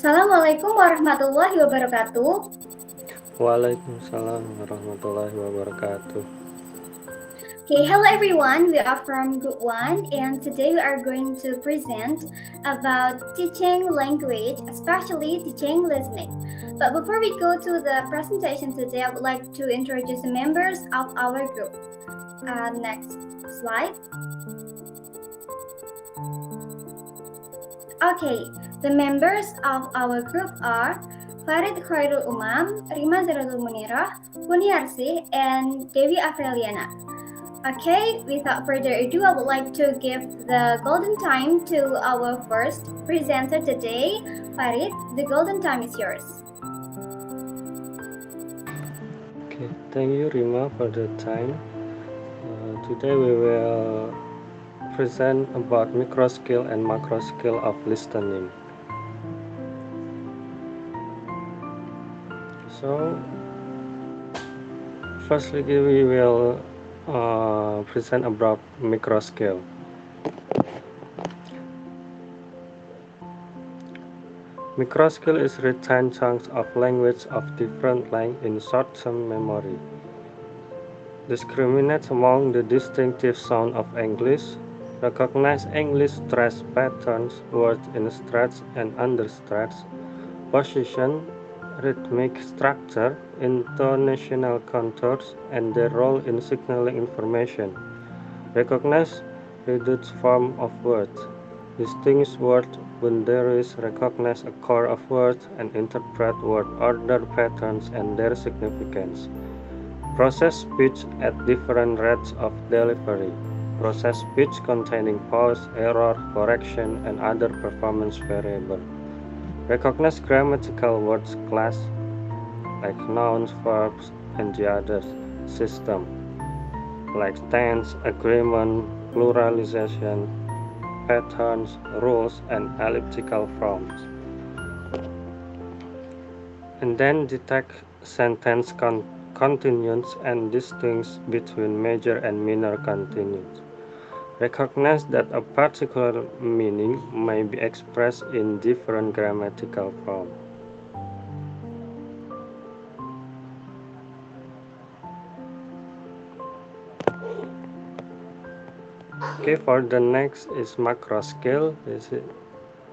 Assalamualaikum warahmatullahi wabarakatuh. Waalaikumsalam warahmatullahi wabarakatuh. Okay, hello everyone. We are from Group 1 and today we are going to present about teaching language, especially teaching listening. But before we go to the presentation today, I would like to introduce the members of our group. Next slide. Okay, the members of our group are Farid, Khoirul, Umam, Rima, Zahrotul, Muniroh, Kuniarsih, and Dewi Afreliyanna. Okay, without further ado, I would like to give the golden time to our first presenter today. Farid, the golden time is yours. Okay, thank you Rima for the time. Today we will present about micro skill and macro skill of listening. So, firstly we will present about micro skill. Micro skill is retained chunks of language of different length in short-term memory. Discriminates among the distinctive sound of English. Recognize English stress patterns, words in stress and under stress, position, rhythmic structure, intonational contours, and their role in signaling information. Recognize reduced form of words. Distinguish word boundaries, recognize a core of words, and interpret word order patterns and their significance. Process speech at different rates of delivery. Process speech containing pause, error, correction, and other performance variables. Recognize grammatical words class like nouns, verbs, and the others. System like tense, agreement, pluralization, patterns, rules, and elliptical forms. And then detect sentence continuance and distinguish between major and minor continuance. Recognize that a particular meaning may be expressed in different grammatical forms. Okay, for the next is macro skill. This is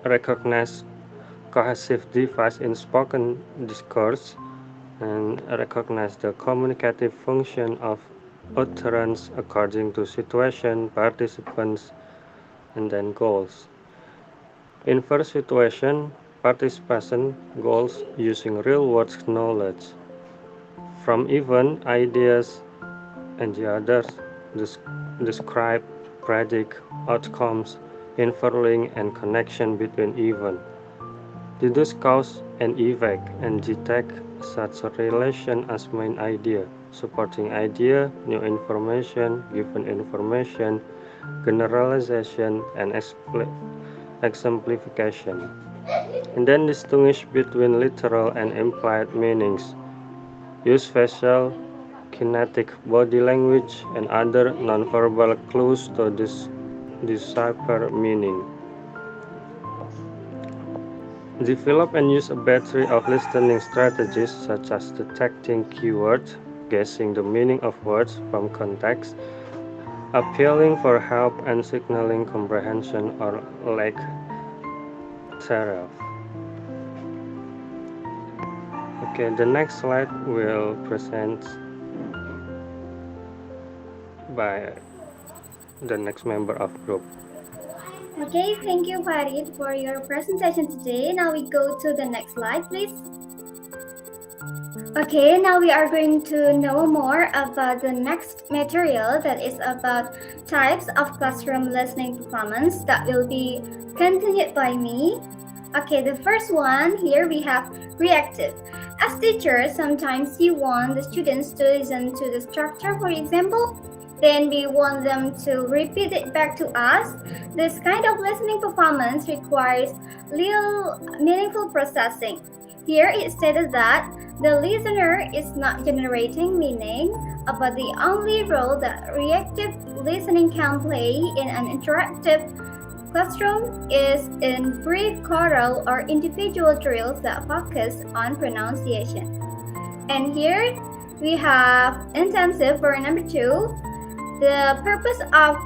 recognize cohesive device in spoken discourse and recognize the communicative function of utterance according to situation, participants, and then goals. In first situation, participation goals using real world knowledge from event, ideas, and the others describe, predict outcomes, inferring and connection between event. Deduce cause and effect and detect such a relation as main idea, supporting idea, new information, given information, generalization, and exemplification. And then distinguish between literal and implied meanings. Use facial, kinetic body language, and other nonverbal clues to decipher meaning. Develop and use a battery of listening strategies such as detecting keywords, guessing the meaning of words from context, appealing for help and signaling comprehension or lack thereof. Okay, the next slide will present by the next member of group. Okay, thank you, Farid, for your presentation today. Now we go to the next slide, please. Okay, now we are going to know more about the next material that is about types of classroom listening performance that will be continued by me. Okay, the first one here we have reactive. As teachers, sometimes you want the students to listen to the structure, for example, then we want them to repeat it back to us. This kind of listening performance requires little meaningful processing. Here it stated that the listener is not generating meaning, but the only role that reactive listening can play in an interactive classroom is in brief choral or individual drills that focus on pronunciation. And here we have intensive for number 2. The purpose of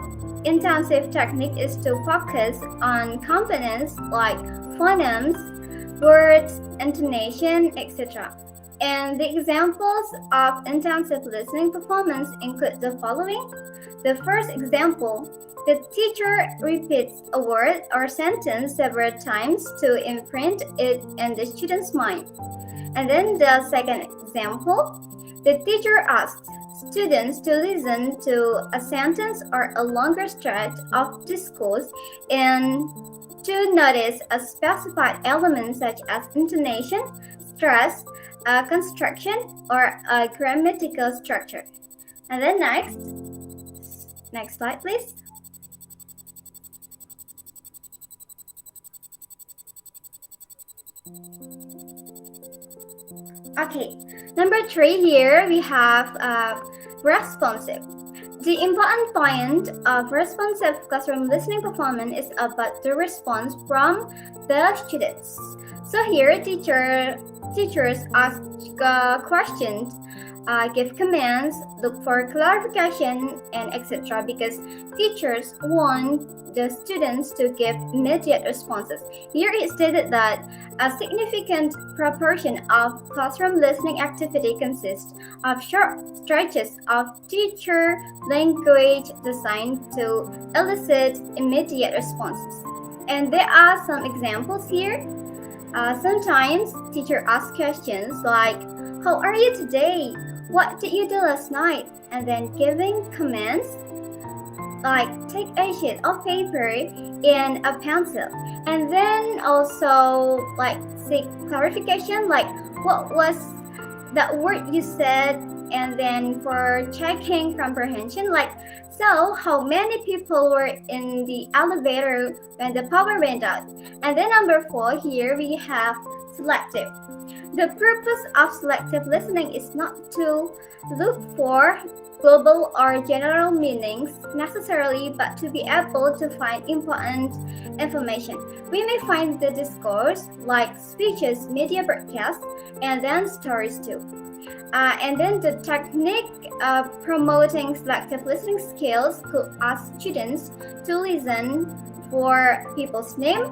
intensive technique is to focus on components like phonemes, words, intonation, etc. And the examples of intensive listening performance include the following. The first example, the teacher repeats a word or sentence several times to imprint it in the student's mind. And then the second example, the teacher asks students to listen to a sentence or a longer stretch of discourse and to notice a specified element such as intonation, stress, construction, or a grammatical structure. And then next slide please. Okay, number 3 here we have responsive. The important point of responsive classroom listening performance is about the response from the students. So here teachers ask questions, give commands, look for clarification, and etc. because teachers want the students to give immediate responses. Here it stated that a significant proportion of classroom listening activity consists of short stretches of teacher language designed to elicit immediate responses. And there are some examples here. Sometimes teacher asks questions like, "How are you today? What did you do last night?" And then giving commands like take a sheet of paper and a pencil. And then also like seek clarification like what was that word you said, and then for checking comprehension like, so how many people were in the elevator when the power went out? And then number 4 here we have selective. The purpose of selective listening is not to look for global or general meanings necessarily, but to be able to find important information. We may find the discourse like speeches, media broadcasts, and then stories too. And then the technique of promoting selective listening skills could ask students to listen for people's name,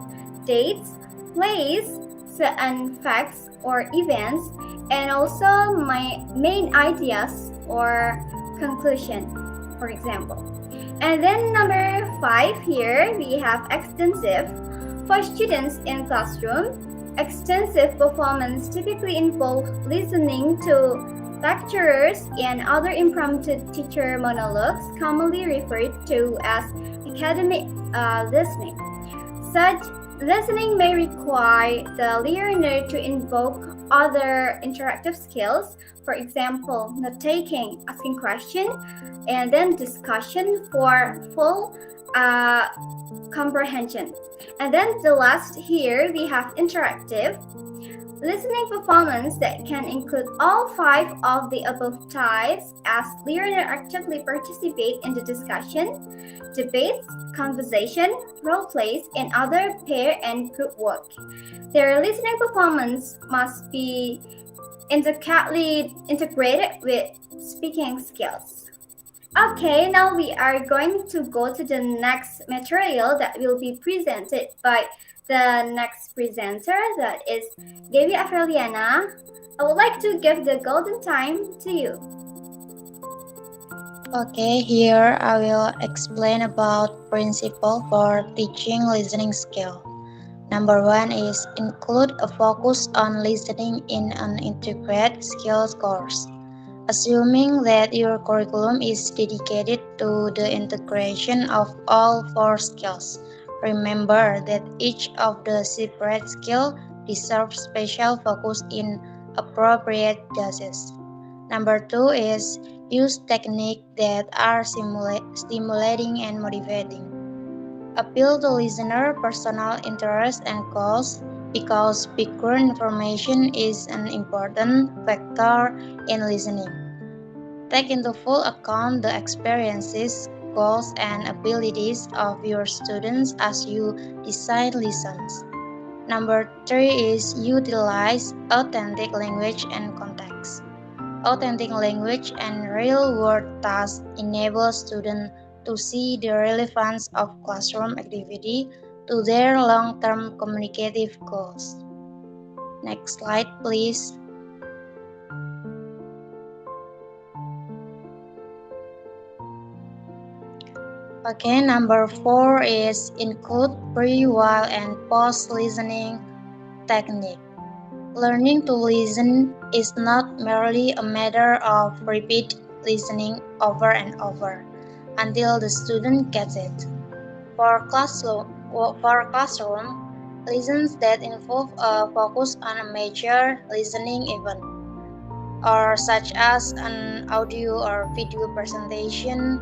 dates, place, certain facts or events, and also my main ideas or conclusion, for example. And then number 5 here we have extensive. For students in classroom, extensive performance typically involve listening to lecturers and other impromptu teacher monologues, commonly referred to as academic listening. Such listening may require the learner to invoke other interactive skills, for example, note-taking, asking questions, and then discussion for full comprehension. And then the last here we have interactive. Listening performance that can include all 5 of the above types as learner actively participate in the discussion, debates, conversation, role plays, and other pair and group work. Their listening performance must be intricately integrated with speaking skills. Okay, now we are going to go to the next material that will be presented by the next presenter, that is Dewi Afreliyanna. I would like to give the golden time to you. Okay, here I will explain about principle for teaching listening skill. Number 1 is include a focus on listening in an integrated skills course. Assuming that your curriculum is dedicated to the integration of all 4 skills, remember that each of the separate skills deserves special focus in appropriate doses. Number 2 is use techniques that are stimulating and motivating. Appeal to listener personal interest and goals because background information is an important factor in listening. Take into full account the experiences, goals and abilities of your students as you design lessons. Number 3 is utilize authentic language and context. Authentic language and real-world tasks enable students to see the relevance of classroom activity to their long-term communicative goals. Next slide, please. Okay, number 4 is include pre, while, and post listening technique. Learning to listen is not merely a matter of repeat listening over and over until the student gets it. For classroom, lessons that involve a focus on a major listening event, or such as an audio or video presentation,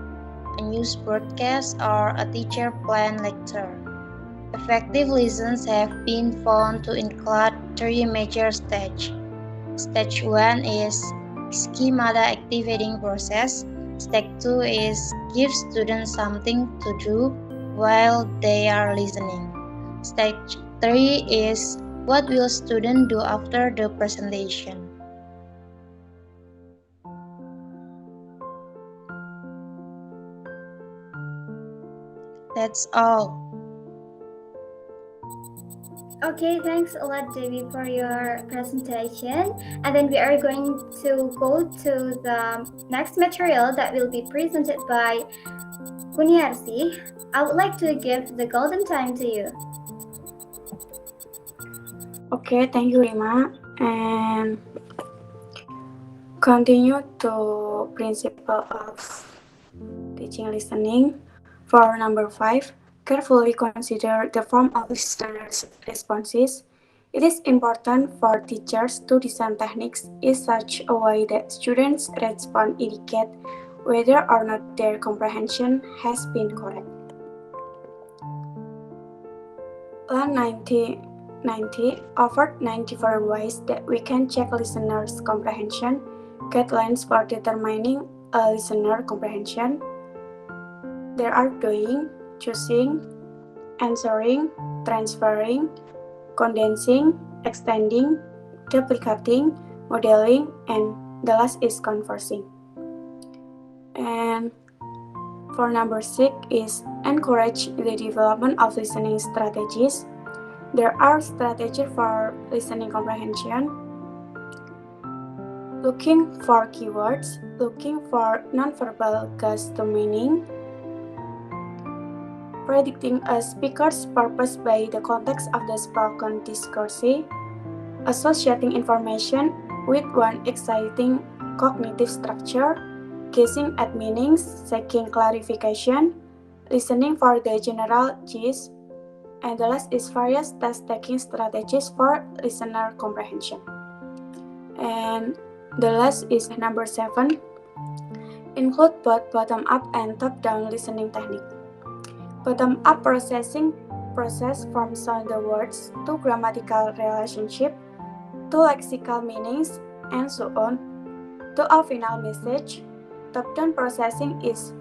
a news broadcast, or a teacher-planned lecture. Effective lessons have been found to include 3 major stages. Stage 1 is schemata activating process. Stage 2 is give students something to do while they are listening. Stage 3 is what will students do after the presentation. That's all. Okay, thanks a lot, Dewi, for your presentation. And then we are going to go to the next material that will be presented by Kuniarsih. I would like to give the golden time to you. Okay, thank you, Rima. And continue to principle of teaching listening. For number 5, carefully consider the form of listeners' responses. It is important for teachers to design techniques in such a way that students' response indicate whether or not their comprehension has been correct. Learn 90 offered 94 ways that we can check listeners' comprehension, guidelines for determining a listener comprehension. There are doing, choosing, answering, transferring, condensing, extending, duplicating, modeling, and the last is conversing. And for number 6 is encourage the development of listening strategies. There are strategies for listening comprehension. Looking for keywords, looking for nonverbal cues to meaning, predicting a speaker's purpose by the context of the spoken discourse, associating information with one exciting cognitive structure, guessing at meanings, seeking clarification, listening for the general gist, and the last is various test-taking strategies for listener comprehension. And the last is number 7, include both bottom-up and top-down listening technique. Bottom-up processing process from sound the words to grammatical relationship to lexical meanings and so on to a final message. Top-down processing is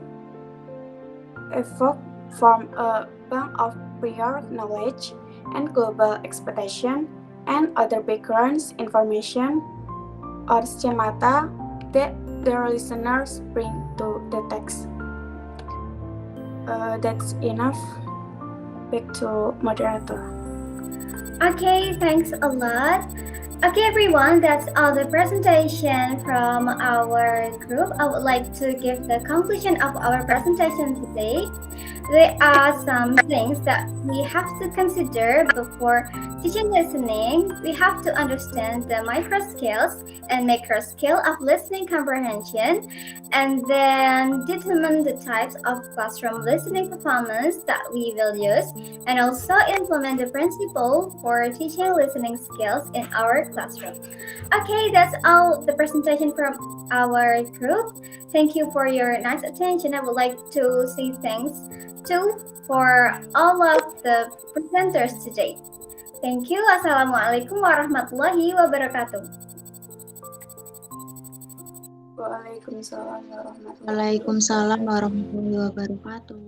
evoked from a bank of prior knowledge and global expectation and other backgrounds information or schemata that the listeners bring to the text. That's enough. Back to moderator. Okay, thanks a lot. Okay, everyone, that's all the presentation from our group. I would like to give the conclusion of our presentation today. There are some things that we have to consider before teaching listening. We have to understand the micro skills and macro skill of listening comprehension, and then determine the types of classroom listening performance that we will use, and also implement the principle for teaching listening skills in our classroom. Okay, that's all the presentation from our group. Thank you for your nice attention. I would like to say thanks to for all of the presenters today. Thank you. Assalamualaikum warahmatullahi wabarakatuh. Waalaikumsalam warahmatullahi wabarakatuh. Waalaikumsalam warahmatullahi wabarakatuh.